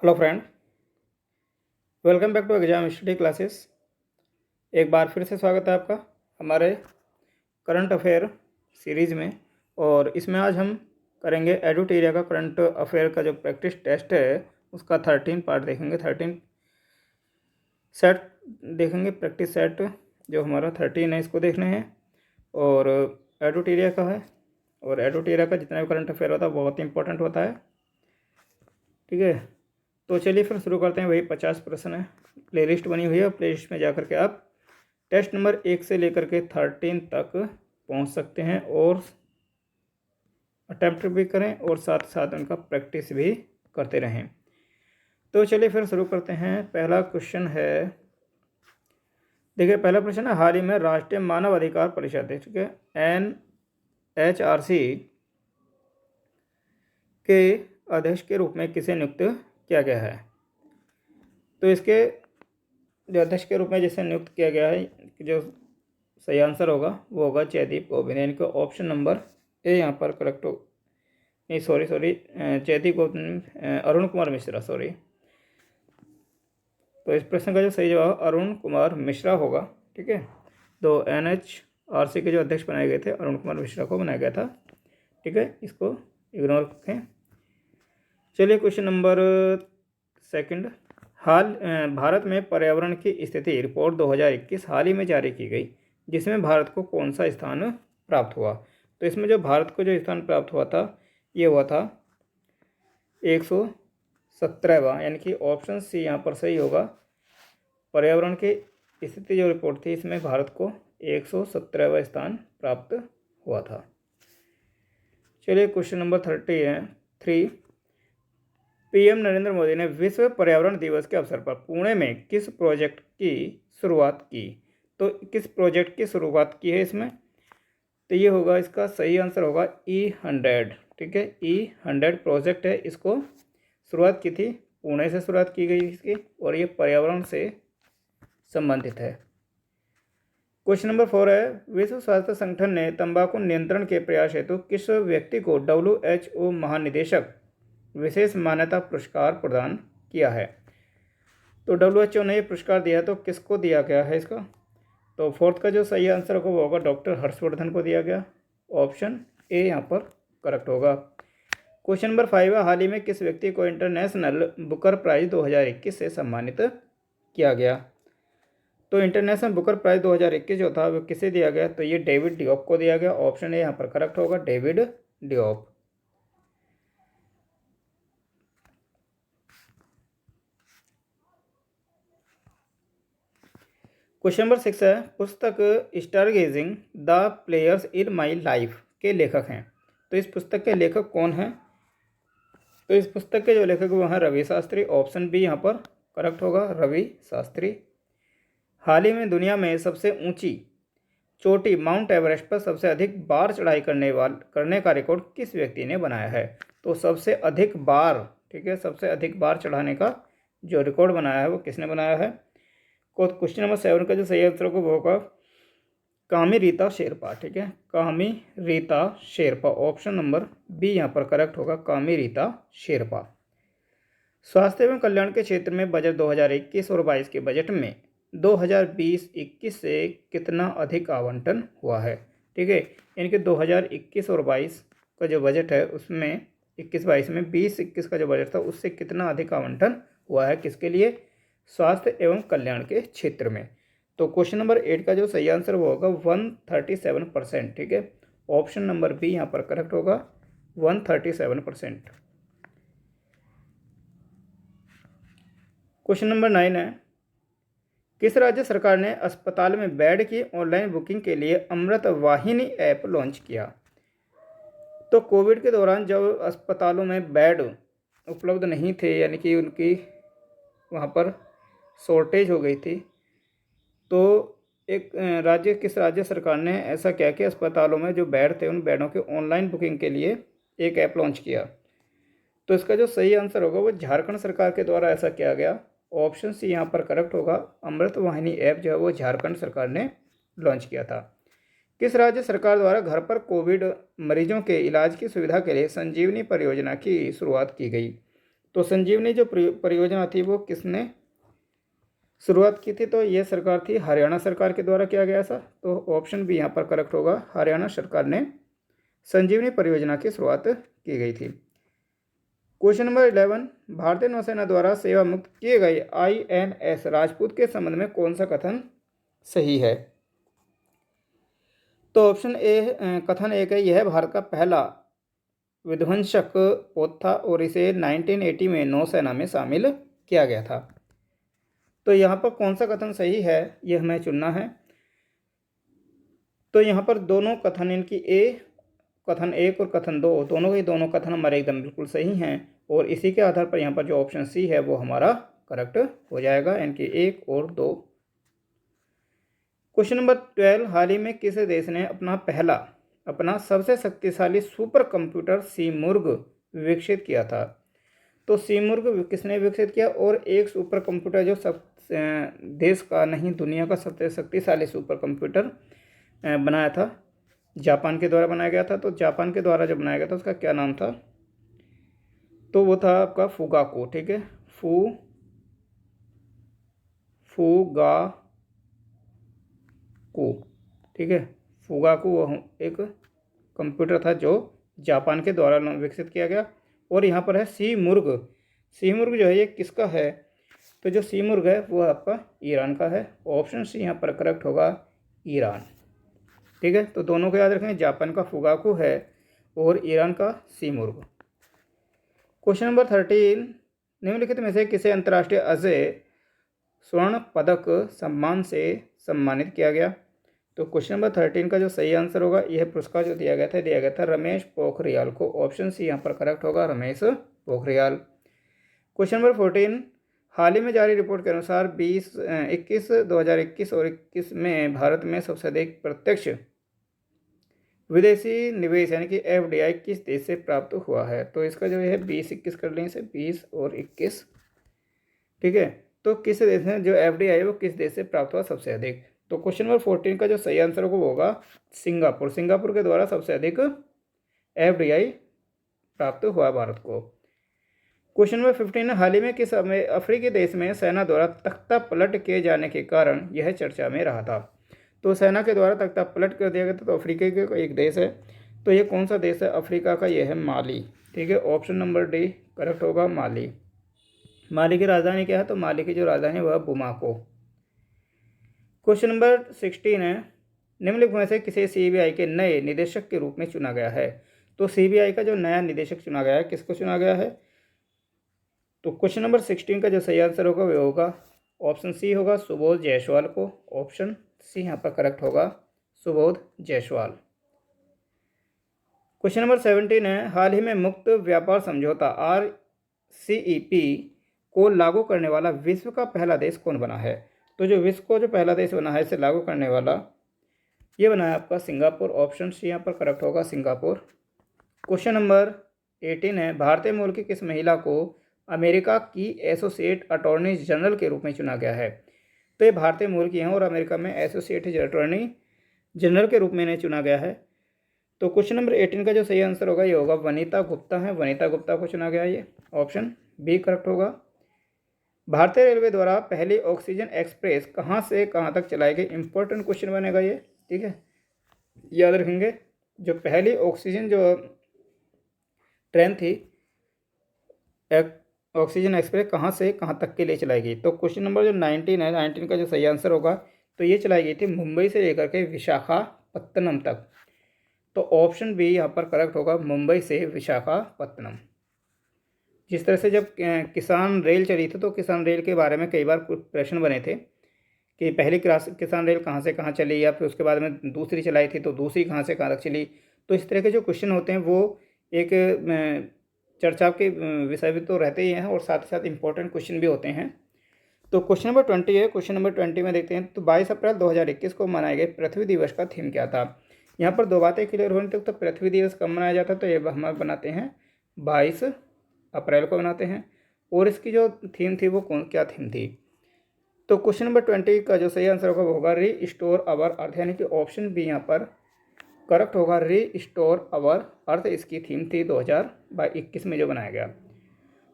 Hello friend, welcome back to exam study classes. एक बार फिर से स्वागत है आपका हमारे करंट अफेयर सीरीज़ में। और इसमें आज हम करेंगे एडुटेरिया का करंट अफेयर का जो प्रैक्टिस टेस्ट है उसका 13 पार्ट देखेंगे। 13 सेट देखेंगे, प्रैक्टिस सेट जो हमारा 13 है इसको देखने हैं। और एडुटेरिया का है, और एडुटेरिया का जितना भी करंट अफेयर होता है बहुत इंपॉर्टेंट होता है। ठीक है, तो चलिए फिर शुरू करते हैं। वही 50 प्रश्न है, प्ले लिस्ट बनी हुई है। प्ले लिस्ट में जा करके आप टेस्ट नंबर 1 से लेकर के 13 तक पहुंच सकते हैं और अटैम्प्ट भी करें और साथ साथ उनका प्रैक्टिस भी करते रहें। तो चलिए फिर शुरू करते हैं। पहला क्वेश्चन है, देखिए पहला प्रश्न है, हाल ही में राष्ट्रीय मानव अधिकार परिषद, ठीक है, NHRC के अध्यक्ष के रूप में किसे नियुक्त किया गया है? तो इसके जो अध्यक्ष के रूप में जिसे नियुक्त किया गया है, जो सही आंसर होगा वो होगा जयदीप गोविंद, यानी कि ऑप्शन नंबर ए यहाँ पर करेक्ट हो। नहीं सॉरी जयदीप गोविंद, अरुण कुमार मिश्रा, सॉरी। तो इस प्रश्न का जो सही जवाब अरुण कुमार मिश्रा होगा। ठीक है, तो NHRC के जो अध्यक्ष बनाए गए थे अरुण कुमार मिश्रा को बनाया गया था। ठीक है, इसको इग्नोर रखें। चलिए क्वेश्चन नंबर सेकंड, भारत में पर्यावरण की स्थिति रिपोर्ट 2021 हाल ही में जारी की गई, जिसमें भारत को कौन सा स्थान प्राप्त हुआ? तो इसमें जो भारत को जो स्थान प्राप्त हुआ था ये हुआ था 117वां, यानी कि ऑप्शन सी यहाँ पर सही होगा। पर्यावरण की स्थिति जो रिपोर्ट थी इसमें भारत को 117वां स्थान प्राप्त हुआ था। चलिए question number 3, PM Narendra Modi ने विश्व पर्यावरण दिवस के अवसर पर पुणे में किस प्रोजेक्ट की शुरुआत की? तो किस प्रोजेक्ट की शुरुआत की है इसमें? तो ये होगा, इसका सही आंसर होगा E100। ठीक है, E100 प्रोजेक्ट है, इसको शुरुआत की थी, पुणे से शुरुआत की गई इसकी, और ये पर्यावरण से संबंधित है। क्वेश्चन नंबर 4 है, विश्व स्वास्थ्य संगठन ने तंबाकू नियंत्रण के प्रयास हेतु किस व्यक्ति को WHO महानिदेशक विशेष मान्यता पुरस्कार प्रदान किया है? तो WHO ने ये पुरस्कार दिया, तो किसको दिया गया है इसका? तो फोर्थ का जो सही आंसर होगा वो होगा डॉक्टर हर्षवर्धन को दिया गया। ऑप्शन ए यहाँ पर करेक्ट होगा। क्वेश्चन नंबर 5 है, हाल ही में किस व्यक्ति को इंटरनेशनल बुकर प्राइज 2021 से सम्मानित किया गया? तो इंटरनेशनल बुकर प्राइज 2021 जो था वो किसे दिया गया? तो ये डेविड डिओप को दिया गया। ऑप्शन ए यहाँ पर करेक्ट होगा, डेविड डिओप। क्वेश्चन नंबर 6 है, पुस्तक stargazing the players in my life के लेखक हैं। तो इस पुस्तक के लेखक कौन हैं? तो इस पुस्तक के जो लेखक वो हैं रवि शास्त्री। ऑप्शन बी यहाँ पर करेक्ट होगा, रवि शास्त्री। हाल ही में दुनिया में सबसे ऊंची चोटी माउंट एवरेस्ट पर सबसे अधिक बार चढ़ाई करने का रिकॉर्ड किस व्यक्ति ने बनाया है? तो सबसे अधिक बार, ठीक है, सबसे अधिक बार चढ़ाने का जो रिकॉर्ड बनाया है वो किसने बनाया है? क्वेश्चन नंबर 7 का जो सही आंसर होगा वो होगा कामी रीता शेरपा। ठीक है, Kami Rita Sherpa. Option number B यहाँ पर करेक्ट होगा, कामी रीता शेरपा। स्वास्थ्य एवं कल्याण के क्षेत्र में बजट 2021 और 22 के बजट में 2020-21 से कितना अधिक आवंटन हुआ है? ठीक है, यानी कि 2021 और 22 का जो बजट है उसमें 21-22 में 20-21 का जो बजट था उससे कितना अधिक आवंटन हुआ है, किसके लिए? स्वास्थ्य एवं कल्याण के क्षेत्र में। तो क्वेश्चन नंबर 8 का जो सही आंसर वो होगा 137%। ठीक है, ऑप्शन नंबर बी यहाँ पर करेक्ट होगा, 137%। क्वेश्चन नंबर 9 है, किस राज्य सरकार ने अस्पताल में बेड की ऑनलाइन बुकिंग के लिए अमृत वाहिनी ऐप लॉन्च किया? तो कोविड के दौरान जब अस्पतालों में बेड उपलब्ध नहीं थे, यानी कि उनकी वहाँ पर शॉर्टेज हो गई थी, तो किस राज्य सरकार ने ऐसा किया कि अस्पतालों में जो बेड थे उन बेडों की ऑनलाइन बुकिंग के लिए एक ऐप लॉन्च किया? तो इसका जो सही आंसर होगा वो झारखंड सरकार के द्वारा ऐसा किया गया। ऑप्शन सी यहाँ पर करेक्ट होगा, अमृत वाहिनी ऐप जो है वो झारखंड सरकार ने लॉन्च किया था। किस राज्य सरकार द्वारा घर पर कोविड मरीजों के इलाज की सुविधा के लिए संजीवनी परियोजना की शुरुआत की गई? तो संजीवनी जो परियोजना थी वो किसने शुरुआत की थी? तो ये सरकार थी हरियाणा सरकार के द्वारा किया गया था। तो ऑप्शन बी यहाँ पर करेक्ट होगा, हरियाणा सरकार ने संजीवनी परियोजना की शुरुआत की गई थी। क्वेश्चन नंबर 11, भारतीय नौसेना द्वारा सेवा मुक्त किए गए INS राजपूत के संबंध में कौन सा कथन सही है? तो ऑप्शन ए, कथन एक है, यह भारत का पहला विध्वंसक पोत था और इसे 1980 में नौसेना में शामिल किया गया था। तो यहाँ पर कौन सा कथन सही है यह हमें चुनना है। तो यहाँ पर दोनों कथन, इनकी कथन एक और कथन दो, दोनों के दोनों कथन हमारे एकदम बिल्कुल सही हैं और इसी के आधार पर यहाँ पर जो ऑप्शन सी है वो हमारा करेक्ट हो जाएगा, इनकी 1 और 2। क्वेश्चन नंबर 12, हाल ही में किस देश ने अपना सबसे शक्तिशाली सुपर कंप्यूटर सीमुर्ग विकसित किया था? तो सीमुर्ग किसने विकसित किया? और एक सुपर कंप्यूटर जो सब देश का नहीं दुनिया का सबसे शक्तिशाली सुपर कंप्यूटर बनाया था, जापान के द्वारा बनाया गया था। तो जापान के द्वारा जो बनाया गया था उसका क्या नाम था? तो वो था आपका फुगाकू। ठीक है, फुगाकू। ठीक है, फुगाकू वो एक कंप्यूटर था जो जापान के द्वारा विकसित किया गया। और यहाँ पर है सीमुर्ग। सीमुर्ग जो है ये किसका है? तो जो सीमुर्ग है वो आपका ईरान का है। ऑप्शन सी यहाँ पर करेक्ट होगा, ईरान। ठीक है, तो दोनों को याद रखें, जापान का फुगाकू है और ईरान का सीमुर्ग। क्वेश्चन नंबर 13, निम्नलिखित में से किसे अंतर्राष्ट्रीय अजय स्वर्ण पदक सम्मान से सम्मानित किया गया? तो क्वेश्चन नंबर 13 का जो सही आंसर होगा, यह पुरस्कार जो दिया गया था रमेश पोखरियाल को। ऑप्शन सी यहाँ पर करेक्ट होगा, रमेश पोखरियाल। क्वेश्चन नंबर 14, हाल ही में जारी रिपोर्ट के अनुसार 2021 और 21 में भारत में सबसे अधिक प्रत्यक्ष विदेशी निवेश यानी कि FDI किस देश से प्राप्त हुआ है? तो इसका जो है 20-21 कर लें इसे, 20 और 21। ठीक है, तो किस देश में जो FDI है वो किस देश से प्राप्त हुआ सबसे अधिक? तो क्वेश्चन नंबर 14 का जो सही आंसर होगा वो होगा सिंगापुर। सिंगापुर के द्वारा सबसे अधिक FDI प्राप्त हुआ भारत को। क्वेश्चन नंबर 15, हाल ही में किस अफ्रीकी देश में सेना द्वारा तख्ता पलट किए जाने के कारण यह चर्चा में रहा था? तो सेना के द्वारा तख्ता पलट कर दिया गया था। तो अफ्रीका का एक देश है, तो ये कौन सा देश है अफ्रीका का? ये है माली। ठीक है, ऑप्शन नंबर डी करेक्ट होगा, माली। माली की राजधानी क्या है? तो माली की जो राजधानी वह बुमाको। क्वेश्चन नंबर 16 है, निम्नलिखित में से किसे CBI के नए निदेशक के रूप में चुना गया है? तो CBI का जो नया निदेशक चुना गया है, किसको चुना गया है? तो क्वेश्चन नंबर 16 का जो सही आंसर होगा वो होगा ऑप्शन सी होगा, सुबोध जायसवाल को। ऑप्शन सी यहाँ पर करेक्ट होगा, सुबोध जायसवाल। क्वेश्चन नंबर 17 है, हाल ही में मुक्त व्यापार समझौता RCEP को लागू करने वाला विश्व का पहला देश कौन बना है? तो जो विश्व को जो पहला देश बना है इसे लागू करने वाला, ये बना है आपका सिंगापुर। ऑप्शन सी यहाँ पर करेक्ट होगा, सिंगापुर। क्वेश्चन नंबर 18 है, भारतीय मूल की किस महिला को अमेरिका की एसोसिएट अटॉर्नी जनरल के रूप में चुना गया है? तो ये भारतीय मूल की हैं और अमेरिका में एसोसिएट अटॉर्नी जनरल के रूप में इन्हें चुना गया है। तो क्वेश्चन नंबर 18 का जो सही आंसर होगा ये होगा वनीता गुप्ता है, वनीता गुप्ता को चुना गया है। ये ऑप्शन बी करेक्ट होगा। भारतीय रेलवे द्वारा पहली ऑक्सीजन एक्सप्रेस कहाँ से कहाँ तक चलाई गई? इंपॉर्टेंट क्वेश्चन बनेगा ये। ठीक है, याद रखेंगे, जो पहली ऑक्सीजन जो ट्रेन थी ऑक्सीजन एक्सप्रेस कहाँ से कहाँ तक के लिए चलाई गई? तो क्वेश्चन नंबर जो 19 है, 19 का जो सही आंसर होगा तो ये चलाई गई थी मुंबई से लेकर के विशाखापत्तनम तक। तो ऑप्शन बी यहाँ पर करेक्ट होगा, मुंबई से विशाखापत्तनम। जिस तरह से जब किसान रेल चली थी तो किसान रेल के बारे में कई बार कुछ प्रश्न बने थे कि पहली किसान रेल कहाँ से कहाँ चली, या फिर उसके बाद में दूसरी चलाई थी तो दूसरी कहाँ से कहाँ तक चली। तो इस तरह के जो क्वेश्चन होते हैं वो एक चर्चा के विषय भी तो रहते ही हैं और साथ ही साथ इम्पोर्टेंट क्वेश्चन भी होते हैं। तो क्वेश्चन नंबर 20 है, क्वेश्चन नंबर 20 में देखते हैं, तो 22 अप्रैल 2021 को मनाए गए पृथ्वी दिवस का थीम क्या था? यहाँ पर दो बातें क्लियर होने तक, तो पृथ्वी दिवस कब मनाया जाता है? तो ये हम बनाते हैं 22 अप्रैल को बनाते हैं। और इसकी जो थीम थी वो क्या थीम थी? तो क्वेश्चन नंबर 20 का जो सही आंसर होगा वो होगा रीस्टोर आवर अर्थ, यानी कि ऑप्शन बी यहाँ पर करेक्ट होगा, रीस्टोर आवर अर्थ इसकी थीम थी 2021 में जो बनाया गया।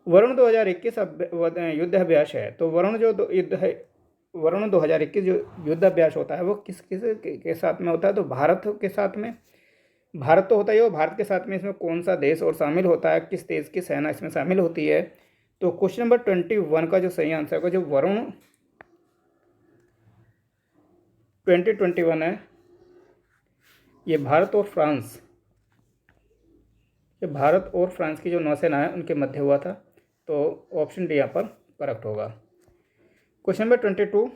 वरुण 2021 युद्ध अभ्यास है, तो वरुण जो वरुण 2021 जो युद्ध अभ्यास होता है वो किस किस के साथ में होता है? तो भारत के साथ में, भारत तो होता ही है, भारत के साथ में इसमें कौन सा देश और शामिल होता है, किस देश की सेना इसमें शामिल होती है? तो क्वेश्चन नंबर 21 का जो सही आंसर होगा, जो वरुण 2021 है, ये भारत और फ्रांस, ये भारत और फ्रांस की जो नौसेना है उनके मध्य हुआ था। तो ऑप्शन डी यहाँ पर करेक्ट होगा। क्वेश्चन नंबर 22,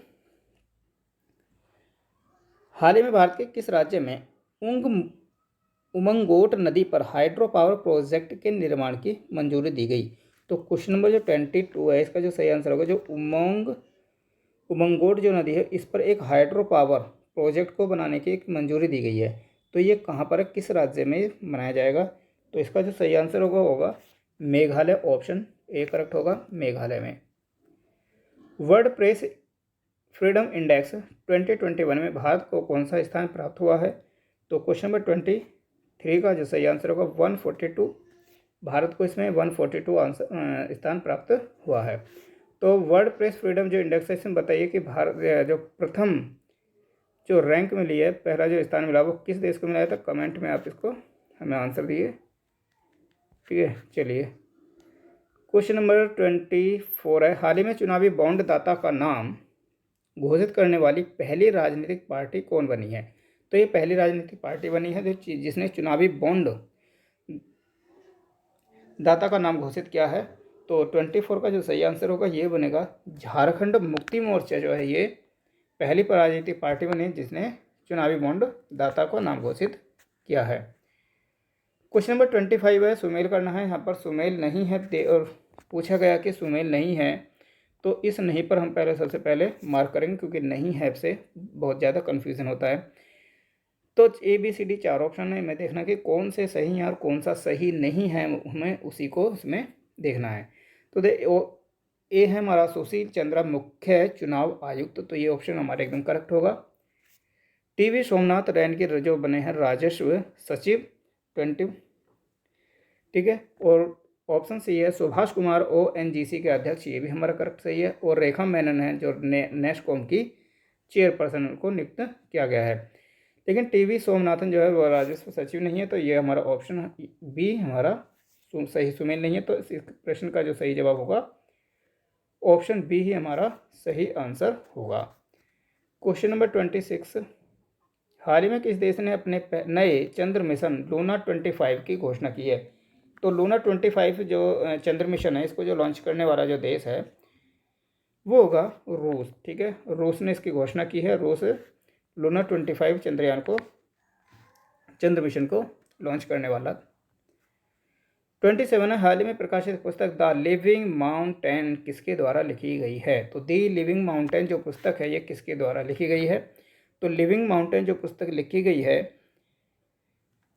हाल ही में भारत के किस राज्य में उमंगोट नदी पर हाइड्रो पावर प्रोजेक्ट के निर्माण की मंजूरी दी गई? तो क्वेश्चन नंबर जो 22 है, इसका जो सही आंसर होगा, जो उमंगोट जो नदी है, इस पर एक हाइड्रो पावर प्रोजेक्ट को बनाने की एक मंजूरी दी गई है। तो ये कहाँ पर है, किस राज्य में बनाया जाएगा? तो इसका जो सही आंसर होगा मेघालय। ऑप्शन ए करेक्ट होगा, मेघालय में। वर्ल्ड प्रेस फ्रीडम इंडेक्स 2021 में भारत को कौन सा स्थान प्राप्त हुआ है? तो क्वेश्चन नंबर 23 का जो सही आंसर होगा 142, भारत को इसमें 142 स्थान प्राप्त हुआ है। तो वर्ल्ड प्रेस फ्रीडम जो इंडेक्स है, इसमें बताइए कि भारत जो प्रथम जो रैंक मिली है, पहला जो स्थान मिला वो किस देश को मिला है? तो कमेंट में आप इसको हमें आंसर दिए, ठीक है। चलिए क्वेश्चन नंबर 24 है, हाल ही में चुनावी बॉन्ड दाता का नाम घोषित करने वाली पहली राजनीतिक पार्टी कौन बनी है? तो ये पहली राजनीतिक पार्टी बनी है जिसने चुनावी बॉन्ड दाता का नाम घोषित किया है। तो 24 का जो सही आंसर होगा ये बनेगा झारखंड मुक्ति मोर्चा जो है, ये पहली राजनीतिक पार्टी बनी है जिसने चुनावी बॉन्ड दाता को नाम घोषित किया है। क्वेश्चन नंबर 25 है, सुमेल करना है। यहाँ पर सुमेल नहीं है और पूछा गया कि सुमेल नहीं है, तो इस नहीं पर हम सबसे पहले मार्क करेंगे, क्योंकि नहीं है से बहुत ज़्यादा कन्फ्यूज़न होता है। तो ABCD 4 ऑप्शन है, हमें देखना कि कौन से सही है और कौन सा सही नहीं है, हमें उसी को इसमें देखना है। तो ए है हमारा सुशील चंद्रा मुख्य चुनाव आयुक्त, तो ये ऑप्शन हमारा एकदम करेक्ट होगा। TV सोमनाथ रैन के जो बने हैं राजस्व सचिव 20, ठीक है। और ऑप्शन सी है सुभाष कुमार ONGC के अध्यक्ष, ये भी हमारा करेक्ट सही है। और रेखा मेनन है जो नेस्कॉम की चेयरपर्सन, उनको नियुक्त किया गया है। लेकिन TV सोमनाथन जो है वो राजस्व सचिव नहीं है, तो ये हमारा ऑप्शन बी हमारा सही सुमेल नहीं है। तो इस प्रश्न का जो सही जवाब होगा ऑप्शन बी ही हमारा सही आंसर होगा। क्वेश्चन नंबर 26, हाल ही में किस देश ने अपने नए चंद्र मिशन लूना 25 की घोषणा की है? तो लूना 25 जो चंद्र मिशन है, इसको जो लॉन्च करने वाला जो देश है वो होगा रूस, ठीक है। रूस ने इसकी घोषणा की है। रूस लूना 25 चंद्र मिशन को लॉन्च करने वाला। 27 है, हाल ही में प्रकाशित पुस्तक द लिविंग माउंटेन किसके द्वारा लिखी गई है? तो द लिविंग माउंटेन जो पुस्तक है ये किसके द्वारा लिखी गई है? तो लिविंग माउंटेन जो पुस्तक लिखी गई है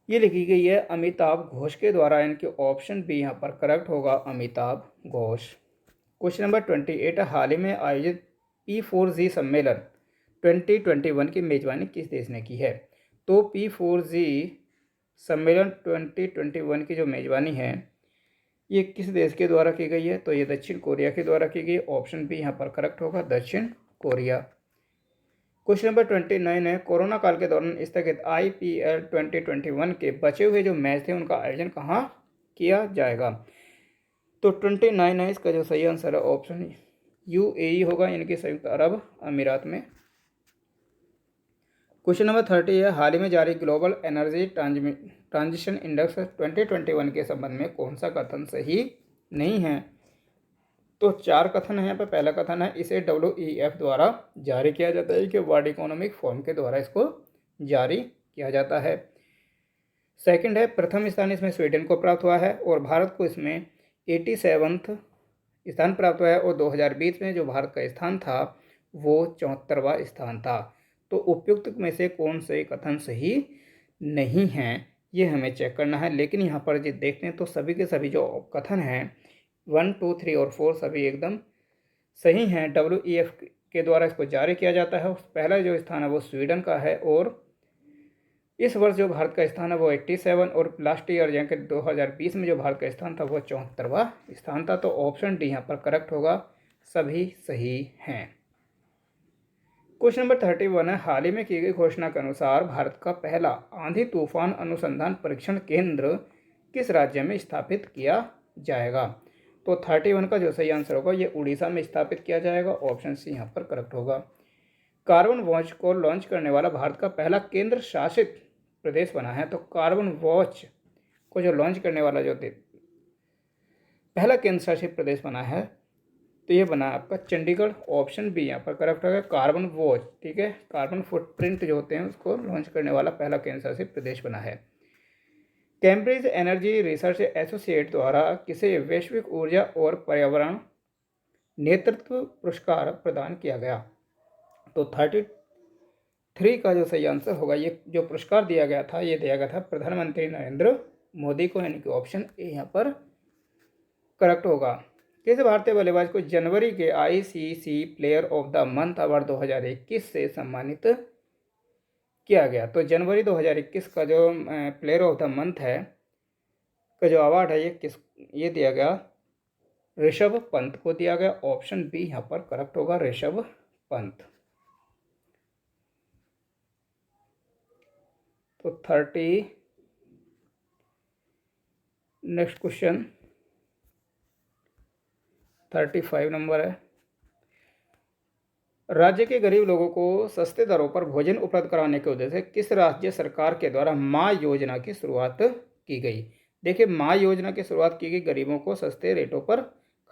ये लिखी गई है अमिताभ घोष के द्वारा, इनके ऑप्शन बी यहाँ पर करेक्ट होगा, अमिताभ घोष। क्वेश्चन नंबर 28, हाल ही में आयोजित P4G सम्मेलन 2021 की मेजबानी किस देश ने की है? तो P4G सम्मेलन 2021 की जो मेजबानी है ये किस देश के द्वारा की गई है? तो ये दक्षिण कोरिया के द्वारा की गई। ऑप्शन बी यहाँ पर करेक्ट होगा, दक्षिण कोरिया। क्वेश्चन नंबर 29 है, कोरोना काल के दौरान स्थगित IPL 2021 के बचे हुए जो मैच थे उनका आयोजन कहाँ किया जाएगा? तो 29 है, इसका जो सही आंसर है ऑप्शन UAE होगा, यानी कि संयुक्त अरब अमीरात में। क्वेश्चन नंबर 30 है, हाल ही में जारी ग्लोबल एनर्जी ट्रांजिशन इंडेक्स 2021 के संबंध में कौन सा कथन सही नहीं है? तो 4 कथन है यहाँ पर। पहला कथन है इसे WEF द्वारा जारी किया जाता है, कि वर्ल्ड इकोनॉमिक फोरम के द्वारा इसको जारी किया जाता है। सेकंड है प्रथम स्थान इसमें स्वीडन को प्राप्त हुआ है और भारत को इसमें 87वां स्थान प्राप्त हुआ है। और 2020 में जो भारत का स्थान था वो 74वां स्थान था। तो उपयुक्त में से कौन से कथन सही नहीं है ये हमें चेक करना है। लेकिन यहाँ पर जो देखते हैं तो सभी के सभी जो कथन हैं 1, 2, 3 और 4 सभी एकदम सही हैं। WEF के द्वारा इसको जारी किया जाता है। पहला जो स्थान है वो स्वीडन का है और इस वर्ष जो भारत का स्थान है वो 87 और लास्ट ईयर यानी कि 2020 में जो भारत का स्थान था वो 74वां स्थान था। तो ऑप्शन डी यहाँ पर करेक्ट होगा, सभी सही हैं। क्वेश्चन नंबर 31 है, हाल ही में की गई घोषणा के अनुसार भारत का पहला आंधी तूफान अनुसंधान परीक्षण केंद्र किस राज्य में स्थापित किया जाएगा। तो 31 का जो सही आंसर होगा ये उड़ीसा में स्थापित किया जाएगा, ऑप्शन सी यहाँ पर करेक्ट होगा। कार्बन वॉच को लॉन्च करने वाला भारत का पहला केंद्र शासित प्रदेश बना है। तो कार्बन वॉच को जो लॉन्च करने वाला जो पहला केंद्र शासित प्रदेश बना है तो ये बना आपका चंडीगढ़, ऑप्शन बी यहाँ पर करेक्ट होगा। कार्बन वॉच, ठीक है, कार्बन फुटप्रिंट जो होते हैं उसको लॉन्च करने वाला पहला केंद्र शासित प्रदेश बना है। कैम्ब्रिज एनर्जी रिसर्च एसोसिएट द्वारा किसे वैश्विक ऊर्जा और पर्यावरण नेतृत्व पुरस्कार प्रदान किया गया। तो 33 का जो सही आंसर होगा, ये जो पुरस्कार दिया गया था ये दिया गया था प्रधानमंत्री नरेंद्र मोदी को, यानी कि ऑप्शन ए यहाँ पर करेक्ट होगा। किस भारतीय बल्लेबाज को जनवरी के ICC player of the month award 2021 से सम्मानित किया गया। तो जनवरी 2021 का जो प्लेयर ऑफ द मंथ है का जो अवार्ड है ये दिया गया ऋषभ पंत को दिया गया, ऑप्शन बी यहाँ पर करेक्ट होगा, ऋषभ पंत। तो 30 नेक्स्ट क्वेश्चन 35 नंबर है, राज्य के गरीब लोगों को सस्ते दरों पर भोजन उपलब्ध कराने के उद्देश्य से किस राज्य सरकार के द्वारा माँ योजना की शुरुआत की गई। देखिए, माँ योजना की शुरुआत की गई गरीबों को सस्ते रेटों पर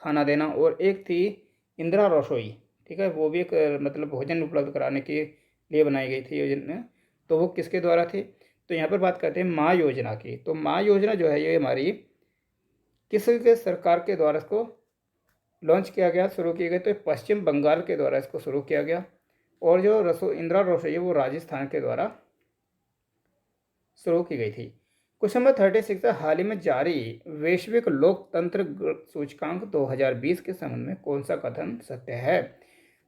खाना देना, और एक थी इंदिरा रसोई, ठीक है, वो भी एक मतलब भोजन उपलब्ध कराने के लिए बनाई गई थी योजना। तो वो किसके द्वारा थी, तो यहाँ पर बात करते हैं माँ योजना की। तो माँ योजना जो है ये हमारी किस के सरकार के द्वारा इसको लॉन्च किया गया, शुरू किया गया, तो पश्चिम बंगाल के द्वारा इसको शुरू किया गया। और जो इंदिरा रसोई है वो राजस्थान के द्वारा शुरू की गई थी। क्वेश्चन नंबर 36 है, हाल ही में जारी वैश्विक लोकतंत्र सूचकांक 2020 के संबंध में कौन सा कथन सत्य है।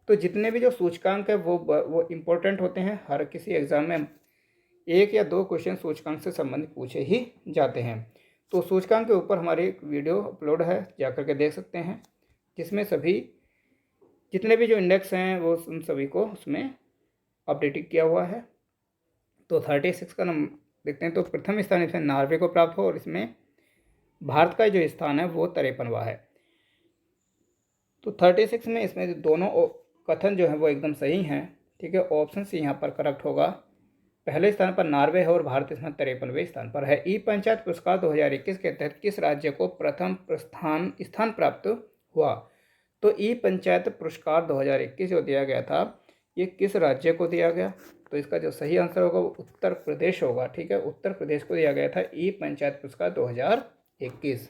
तो जितने भी जो सूचकांक है वो इम्पोर्टेंट होते हैं, हर किसी एग्जाम में 1 या 2 क्वेश्चन सूचकांक से संबंधित पूछे ही जाते हैं। तो सूचकांक के ऊपर हमारी एक वीडियो अपलोड है, जाकर के देख सकते हैं, जिसमें सभी जितने भी जो इंडेक्स हैं वो उन सभी को उसमें अपडेटेड किया हुआ है। तो 36 का नंबर देखते हैं। तो प्रथम स्थान इसमें नॉर्वे को प्राप्त हो, और इसमें भारत का जो स्थान है वो 53वां है। तो 36 में इसमें दोनों कथन जो है वो एकदम सही हैं, ठीक है, ऑप्शन सी यहाँ पर करेक्ट होगा। पहले स्थान पर नॉर्वे है और भारत इसमें 53वें स्थान पर है। ई पंचायत पुरस्कार 2021 के तहत किस राज्य को प्रथम स्थान प्राप्त हुआ। तो ई पंचायत पुरस्कार 2021 जो दिया गया था ये किस राज्य को दिया गया, तो इसका जो सही आंसर होगा वो उत्तर प्रदेश होगा, ठीक है, उत्तर प्रदेश को दिया गया था ई पंचायत पुरस्कार 2021।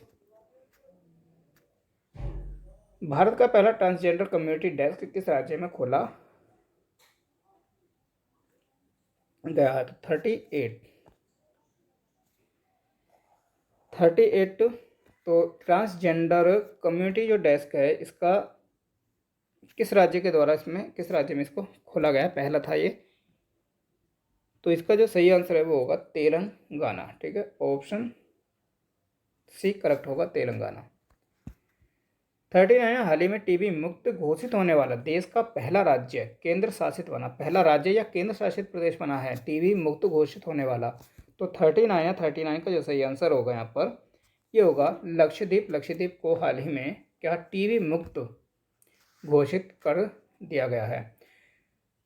भारत का पहला ट्रांसजेंडर कम्युनिटी डेस्क किस राज्य में खोला गया है। तो 38 तो ट्रांसजेंडर कम्युनिटी जो डेस्क है इसका किस राज्य के द्वारा किस राज्य में इसको खोला गया, पहला था ये। तो इसका जो सही आंसर है वो होगा तेलंगाना, ठीक है, ऑप्शन सी करेक्ट होगा, तेलंगाना। 39 हाल ही में टीबी मुक्त घोषित होने वाला देश का पहला राज्य केंद्र शासित बना, पहला राज्य या केंद्र शासित प्रदेश बना है टीबी मुक्त घोषित होने वाला। तो 39 का जो सही आंसर होगा यहाँ पर ये होगा लक्षद्वीप। लक्षद्वीप को हाल ही में क्या टीबी मुक्त घोषित कर दिया गया है।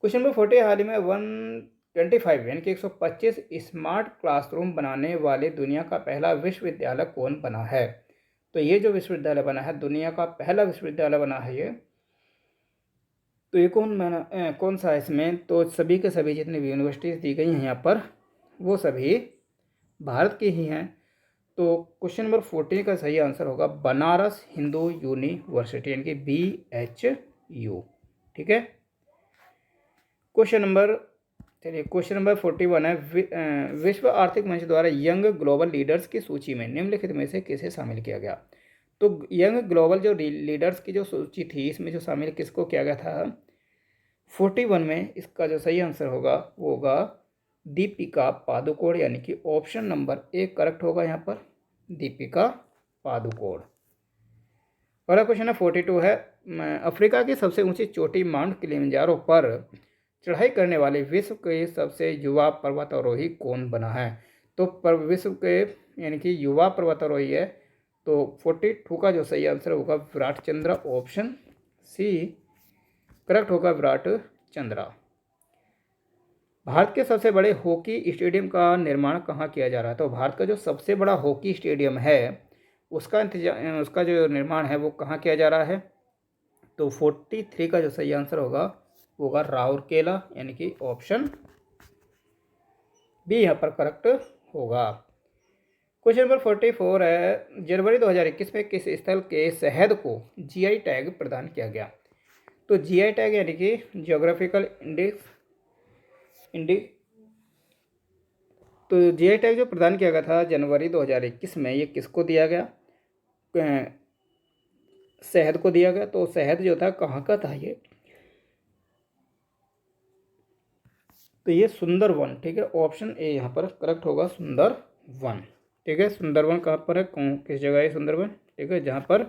क्वेश्चन नंबर 40 हाल ही में 125 यानी कि 125 स्मार्ट क्लासरूम बनाने वाले दुनिया का पहला विश्वविद्यालय कौन बना है। तो ये जो विश्वविद्यालय बना है दुनिया का पहला विश्वविद्यालय बना है ये, तो ये कौन सा है इसमें, तो सभी के सभी जितनी भी यूनिवर्सिटीज़ दी गई हैं यहाँ पर वो सभी भारत की ही हैं। तो क्वेश्चन नंबर 40 का सही आंसर होगा बनारस हिंदू यूनिवर्सिटी यानी कि BHU, ठीक है। क्वेश्चन नंबर 41 है, विश्व आर्थिक मंच द्वारा यंग ग्लोबल लीडर्स की सूची में निम्नलिखित में से किसे शामिल किया गया। तो यंग ग्लोबल जो लीडर्स की जो सूची थी इसमें जो शामिल किसको किया गया था 41 में, इसका जो सही आंसर होगा वो होगा दीपिका पादुकोण, यानी कि ऑप्शन नंबर ए करेक्ट होगा यहाँ पर, दीपिका पादुकोण। अगला क्वेश्चन है 42 है, अफ्रीका की सबसे ऊंची चोटी माउंट किलिमंजारो पर चढ़ाई करने वाले विश्व के सबसे युवा पर्वतारोही कौन बना है? तो विश्व के यानी कि युवा पर्वतारोही है, तो 42 का जो सही आंसर होगा Virat Chandra, option C correct होगा, विराट चंद्रा। भारत के सबसे बड़े हॉकी स्टेडियम का निर्माण कहाँ किया जा रहा है? तो भारत का जो सबसे बड़ा हॉकी स्टेडियम है उसका जो निर्माण है वो कहाँ किया जा रहा है? तो 43 का जो सही आंसर होगा वो होगा राउरकेला, यानी कि ऑप्शन बी यहाँ पर करेक्ट होगा। क्वेश्चन नंबर 44 है, जनवरी 2021 में किस स्थल के शहद को जीआई टैग प्रदान किया गया? तो जीआई टैग यानी कि ज्योग्राफिकल तो जीआई टैग जो प्रदान किया गया था जनवरी 2021 में, ये किसको दिया गया? शहद को दिया गया। तो शहद जो था कहाँ का था ये? तो ये सुंदरवन, ठीक है, ऑप्शन ए यहाँ पर करेक्ट होगा, सुंदरवन। ठीक है, सुंदरवन कहाँ पर है, किस जगह है सुंदरवन? ठीक है, जहाँ पर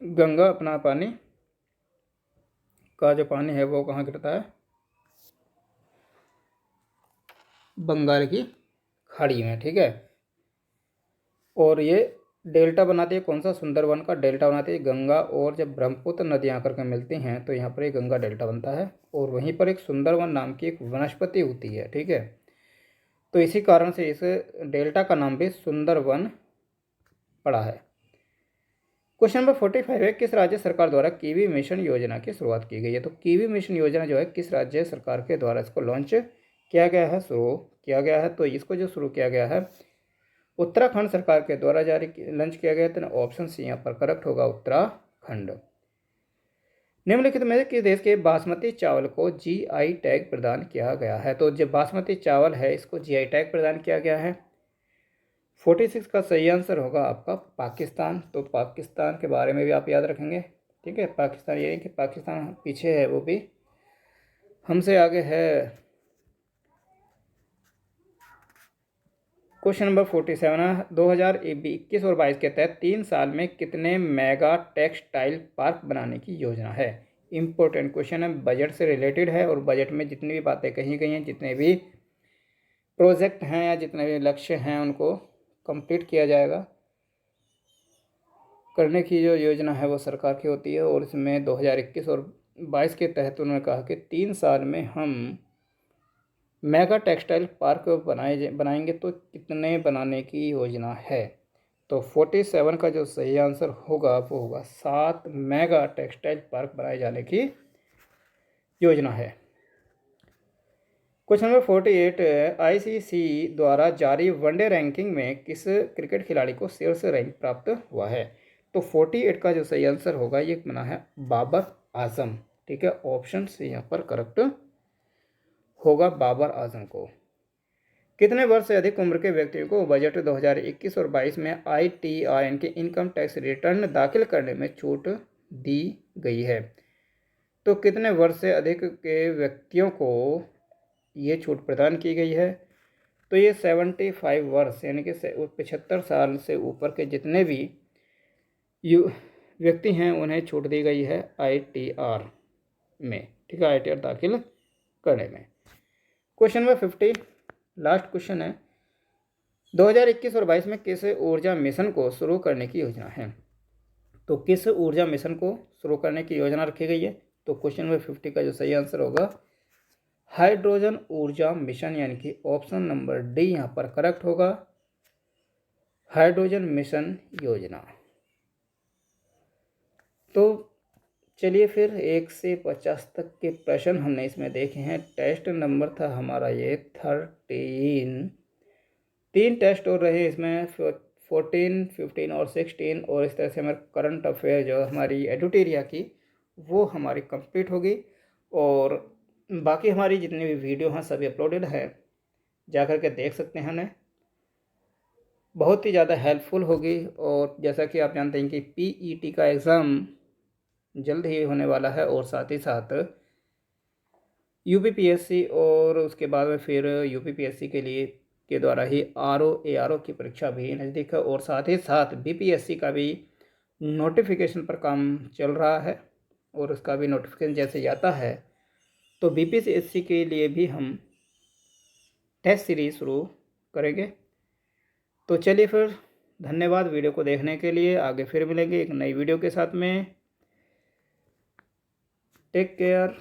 गंगा अपना पानी का जो पानी है वो कहाँ गिरता है? बंगाल की खाड़ी में। ठीक है, और ये डेल्टा बनाती है, कौन सा? सुंदरवन का डेल्टा बनाती है गंगा, और जब ब्रह्मपुत्र नदियाँ आकर के मिलती हैं तो यहाँ पर एक गंगा डेल्टा बनता है, और वहीं पर एक सुंदरवन नाम की एक वनस्पति होती है। ठीक है, तो इसी कारण से इस डेल्टा का नाम भी सुंदरवन पड़ा है। क्वेश्चन नंबर 45 है, किस राज्य सरकार द्वारा कीवी मिशन योजना की शुरुआत की गई है? तो कीवी मिशन योजना जो है किस राज्य सरकार के द्वारा इसको लॉन्च किया गया है, शुरू किया गया है? तो इसको जो शुरू किया गया है उत्तराखंड सरकार के द्वारा लॉन्च किया गया, तो ऑप्शन सी यहाँ पर करेक्ट होगा, उत्तराखंड। निम्नलिखित में किस देश के बासमती चावल को जीआई टैग प्रदान किया गया है? तो जो बासमती चावल है इसको जीआई टैग प्रदान किया गया है। 46 का सही आंसर होगा आपका पाकिस्तान। तो पाकिस्तान के बारे में भी आप याद रखेंगे। ठीक है, पाकिस्तान, ये नहीं कि पाकिस्तान पीछे है, वो भी हमसे आगे है। क्वेश्चन नंबर 47 है, 2021 और 22 के तहत 3 साल में कितने मेगा टेक्सटाइल पार्क बनाने की योजना है? इम्पोर्टेंट क्वेश्चन है, बजट से रिलेटेड है, और बजट में जितनी भी बातें कही गई हैं, जितने भी प्रोजेक्ट हैं या जितने भी लक्ष्य हैं उनको कंप्लीट किया जाएगा। करने की जो योजना है वो सरकार की होती है, और इसमें 2021 और 22 के तहत उन्होंने कहा कि 3 साल में हम मेगा टेक्सटाइल पार्क बनाएंगे। तो कितने बनाने की योजना है? तो 47 का जो सही आंसर होगा वो होगा 7 मेगा टेक्सटाइल पार्क बनाए जाने की योजना है। क्वेश्चन नंबर 48, आईसीसी द्वारा जारी वनडे रैंकिंग में किस क्रिकेट खिलाड़ी को शीर्ष रैंक प्राप्त हुआ है? तो 48 का जो सही आंसर होगा ये बना है बाबर आजम। ठीक है, ऑप्शन सी यहाँ पर करेक्ट होगा, बाबर आजम को। कितने वर्ष से अधिक उम्र के व्यक्तियों को बजट 2021 और 22 में ITR यानी कि इनकम टैक्स रिटर्न दाखिल करने में छूट दी गई है? तो कितने वर्ष से अधिक के व्यक्तियों को ये छूट प्रदान की गई है? तो ये 75 वर्ष यानी कि 75 साल से ऊपर के जितने भी व्यक्ति हैं उन्हें छूट दी गई है ITR में। ठीक है, ITR दाखिल करने में। क्वेश्चन नंबर 50 लास्ट क्वेश्चन है, 2021 और 22 में किस ऊर्जा मिशन को शुरू करने की योजना है? तो किस ऊर्जा मिशन को शुरू करने की योजना रखी गई है? तो क्वेश्चन नंबर 50 का जो सही आंसर होगा हाइड्रोजन ऊर्जा मिशन, यानी कि ऑप्शन नंबर डी यहाँ पर करेक्ट होगा, हाइड्रोजन मिशन योजना। तो चलिए फिर 1 से 50 तक के प्रश्न हमने इसमें देखे हैं। टेस्ट नंबर था हमारा ये 13, 3 टेस्ट और रहे इसमें 14, 15 और 16, और इस तरह से हमारे करंट अफेयर जो हमारी एडुटेरिया की वो हमारी कंप्लीट होगी, और बाकी हमारी जितनी भी वीडियो हैं सभी अपलोडेड है, जा कर के देख सकते हैं उन्हें, बहुत ही ज़्यादा हेल्पफुल होगी। और जैसा कि आप जानते हैं कि PET का एग्ज़ाम जल्द ही होने वाला है, और साथ ही साथ यूपीपीएससी और उसके बाद में फिर यूपीपीएससी के लिए के द्वारा ही आरओ एआरओ की परीक्षा भी नज़दीक है, और साथ ही साथ बीपीएससी का भी नोटिफिकेशन पर काम चल रहा है, और उसका भी नोटिफिकेशन जैसे जाता है तो बीपीएससी के लिए भी हम टेस्ट सीरीज शुरू करेंगे। तो चलिए फिर, धन्यवाद वीडियो को देखने के लिए। आगे फिर मिलेंगे एक नई वीडियो के साथ में। Take care.